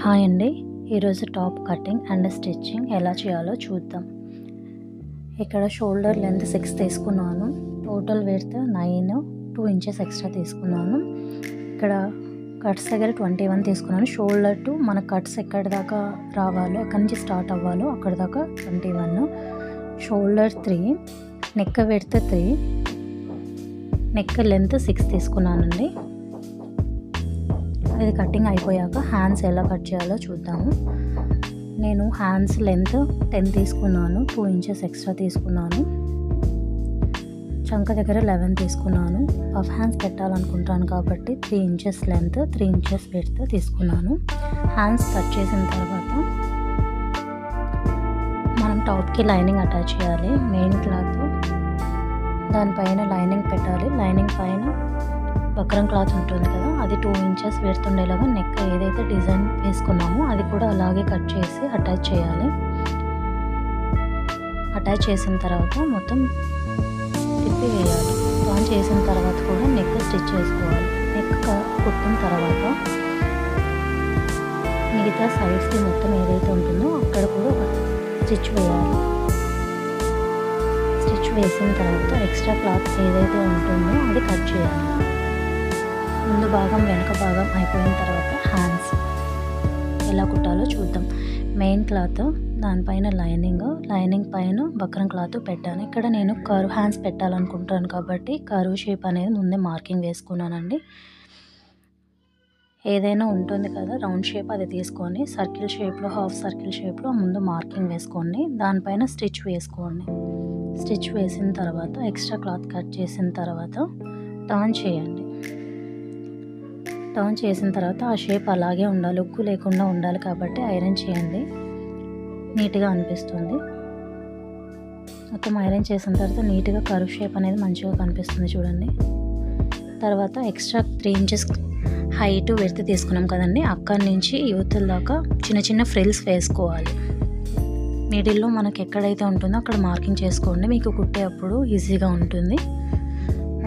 Hi అండి. ఈరోజు top cutting and stitching ఎలా చేయాలో చూద్దాం. ఇక్కడ షోల్డర్ లెంత్ 6 తీసుకున్నాను. టోటల్ విడ్త్ 9, 2 ఇంచెస్ ఎక్స్ట్రా తీసుకున్నాను. ఇక్కడ కట్స్ దగ్గర 21 తీసుకున్నాను. షోల్డర్ టు మన కట్స్ ఎక్కడి దాకా రావాలో, ఎక్కడి నుంచి స్టార్ట్ అవ్వాలో అక్కడి దాకా 21. Shoulder 3, neck width 3, neck length 6 తీసుకున్నానండి. ఇది కటింగ్ అయిపోయాక హ్యాండ్స్ ఎలా కట్ చేయాలో చూద్దాము. నేను హ్యాండ్స్ లెంత్ 10 తీసుకున్నాను. 2 ఇంచెస్ ఎక్స్ట్రా తీసుకున్నాను. చంక దగ్గర 11 తీసుకున్నాను. పఫ్ హ్యాండ్స్ పెట్టాలనుకుంటాను కాబట్టి 3 ఇంచెస్ లెంత్, 3 ఇంచెస్ విడ్త్ తీసుకున్నాను. హ్యాండ్స్ కట్ చేసిన తర్వాత మనం టాప్కి లైనింగ్ అటాచ్ చేయాలి. మెయిన్ క్లాత్ దానిపైన లైనింగ్ పెట్టాలి. లైనింగ్ పైన బక్రం క్లాత్ ఉంటుంది కదా, అది 2 ఇంచెస్ విడ్త్ ఉండేలాగా నెక్ ఏదైతే డిజైన్ వేసుకున్నామో అది కూడా అలాగే కట్ చేసి అటాచ్ చేయాలి. అటాచ్ చేసిన తర్వాత మొత్తం తిప్పి వేయాలి. టర్న్ చేసిన తర్వాత కూడా నెక్ స్టిచ్ చేసుకోవాలి. నెక్ కుట్టిన తర్వాత మిగతా సైడ్స్కి మొత్తం ఏదైతే ఉంటుందో అక్కడ కూడా స్టిచ్ వేయాలి. స్టిచ్ వేసిన తర్వాత ఎక్స్ట్రా క్లాత్ ఏదైతే ఉంటుందో అది కట్ చేయాలి. ముందు భాగం వెనక భాగం అయిపోయిన తర్వాత హ్యాండ్స్ ఎలా కుట్టాలో చూద్దాం. మెయిన్ క్లాత్, దానిపైన లైనింగ్ పైన బక్రం క్లాత్ పెట్టాను. ఇక్కడ నేను కర్వ్ హ్యాండ్స్ పెట్టాలనుకుంటాను కాబట్టి కర్వ్ షేప్ అనేది ముందే మార్కింగ్ వేసుకున్నానండి. ఏదైనా ఉంటుంది కదా రౌండ్ షేప్, అది తీసుకొని సర్కిల్ షేప్లో, హాఫ్ సర్కిల్ షేప్లో ముందు మార్కింగ్ వేసుకోండి. దానిపైన స్టిచ్ వేసుకోండి. స్టిచ్ వేసిన తర్వాత ఎక్స్ట్రా క్లాత్ కట్ చేసిన తర్వాత టర్న్ చేయండి. టర్న్ చేసిన తర్వాత ఆ షేప్ అలాగే ఉండాలి, ఉక్కు లేకుండా ఉండాలి కాబట్టి ఐరన్ చేయండి. నీట్గా అనిపిస్తుంది. మొత్తం ఐరన్ చేసిన తర్వాత నీట్గా కర్వ్ షేప్ అనేది మంచిగా కనిపిస్తుంది చూడండి. తర్వాత ఎక్స్ట్రా 3 ఇంచెస్ హైట్ విడ్త్ తీసుకున్నాం కదండి, అక్కడి నుంచి యువతల దాకా చిన్న చిన్న ఫ్రిల్స్ వేసుకోవాలి. మిడిల్లో మనకు ఎక్కడైతే ఉంటుందో అక్కడ మార్కింగ్ చేసుకోండి, మీకు కుట్టేటప్పుడు ఈజీగా ఉంటుంది.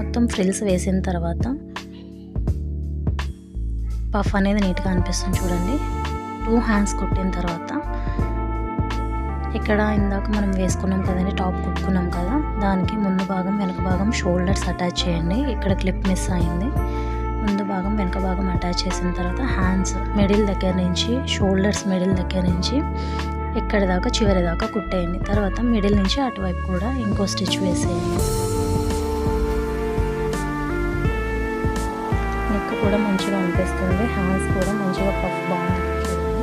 మొత్తం ఫ్రిల్స్ వేసిన తర్వాత పఫ్ అనేది నీట్గా అనిపిస్తుంది చూడండి. 2 హ్యాండ్స్ కుట్టిన తర్వాత ఇక్కడ ఇందాక మనం వేసుకున్నాం కదండి, టాప్ కుట్టుకున్నాం కదా, దానికి ముందు భాగం వెనక భాగం షోల్డర్స్ అటాచ్ చేయండి. ఇక్కడ క్లిప్ మిస్ అయింది. ముందు భాగం వెనక భాగం అటాచ్ చేసిన తర్వాత హ్యాండ్స్ మిడిల్ దగ్గర నుంచి, షోల్డర్స్ మిడిల్ దగ్గర నుంచి ఎక్కడి దాకా చివరి దాకా కుట్టేయండి. తర్వాత మిడిల్ నుంచి అటువైపు కూడా ఇంకో స్టిచ్ వేసేయండి. నెక్ కూడా మంచిగా అనిపిస్తుంది. హ్యాండ్స్ కూడా మంచిగా పఫ్ బాగుంది చూడండి.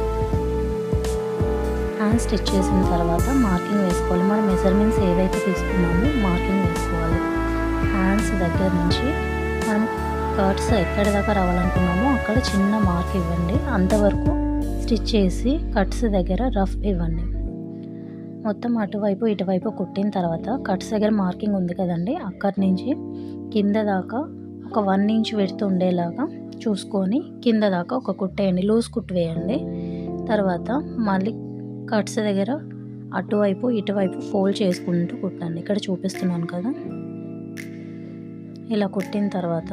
హ్యాండ్స్ స్టిచ్ చేసిన తర్వాత మార్కింగ్ వేసుకోవాలి. మనం మెజర్మెంట్స్ ఏదైతే తీసుకున్నామో మార్కింగ్ వేసుకోవాలి. హ్యాండ్స్ దగ్గర నుంచి మనం కట్స్ ఎక్కడి దాకా రావాలనుకున్నామో అక్కడ చిన్న మార్క్ ఇవ్వండి. అంతవరకు స్టిచ్ చేసి కట్స్ దగ్గర రఫ్ ఇవ్వండి. మొత్తం అటువైపు ఇటువైపు కుట్టిన తర్వాత కట్స్ దగ్గర మార్కింగ్ ఉంది కదండి, అక్కడి నుంచి కింద దాకా ఒక 1 ఇంచ్ విడ్త్ ఉండేలాగా చూసుకొని కింద దాకా ఒక కుట్టేయండి. లూజ్ కుట్టు వేయండి. తర్వాత మళ్ళీ కట్స్ దగ్గర అటువైపు ఇటువైపు ఫోల్డ్ చేసుకుంటూ కుట్టండి. ఇక్కడ చూపిస్తున్నాను కదా, ఇలా కుట్టిన తర్వాత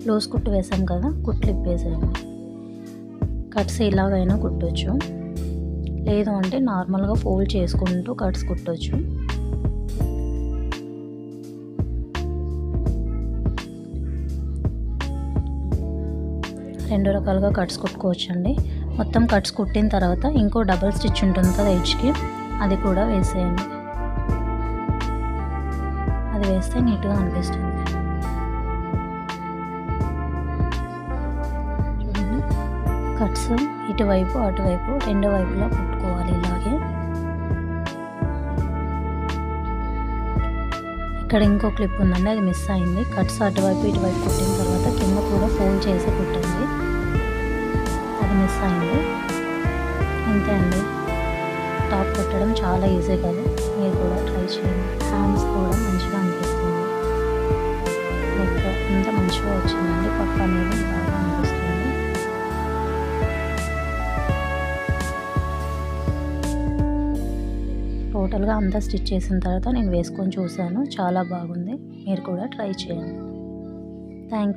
లూజ్ కుట్టు వేసాం కదా, కుట్లు ఇప్పేసేయండి. కట్స్ ఇలాగైనా కుట్టొచ్చు, లేదు అంటే నార్మల్గా ఫోల్డ్ చేసుకుంటూ కట్స్ కుట్టొచ్చు. రెండు రకాలుగా కట్స్ కుట్టుకోవచ్చండి. మొత్తం కట్స్ కుట్టిన తర్వాత ఇంకో డబుల్ స్టిచ్ ఉంటుంది కదా ఎడ్జ్కి, అది కూడా వేసేయండి. అది వేస్తే నీట్గా అనిపిస్తుంది. చూడండి, కట్స్ ఇటువైపు అటువైపు రెండు వైపులా కుట్టుకోవాలి ఇలాగే. ఇక్కడ ఇంకో క్లిప్ ఉందండి, అది మిస్ అయింది. కట్స్ అటువైపు ఇటువైపు కుట్టిన తర్వాత కింద కూడా ఫోల్డ్ చేసి కుట్టండి, అది మిస్ అయింది. అంతే అండి, టాప్ కుట్టడం చాలా ఈజీ కదా, మీరు కూడా ట్రై చేయండి. హ్యాండ్స్ కూడా మంచిగా అనిపిస్తుంది. నెక్ అంతా మంచిగా వచ్చిందండి, పఫ్ అనేది బాగా అనిపిస్తుంది. టోటల్గా అంతా స్టిచ్ చేసిన తర్వాత నేను వేసుకొని చూశాను, చాలా బాగుంది. మీరు కూడా ట్రై చేయండి. Thank you.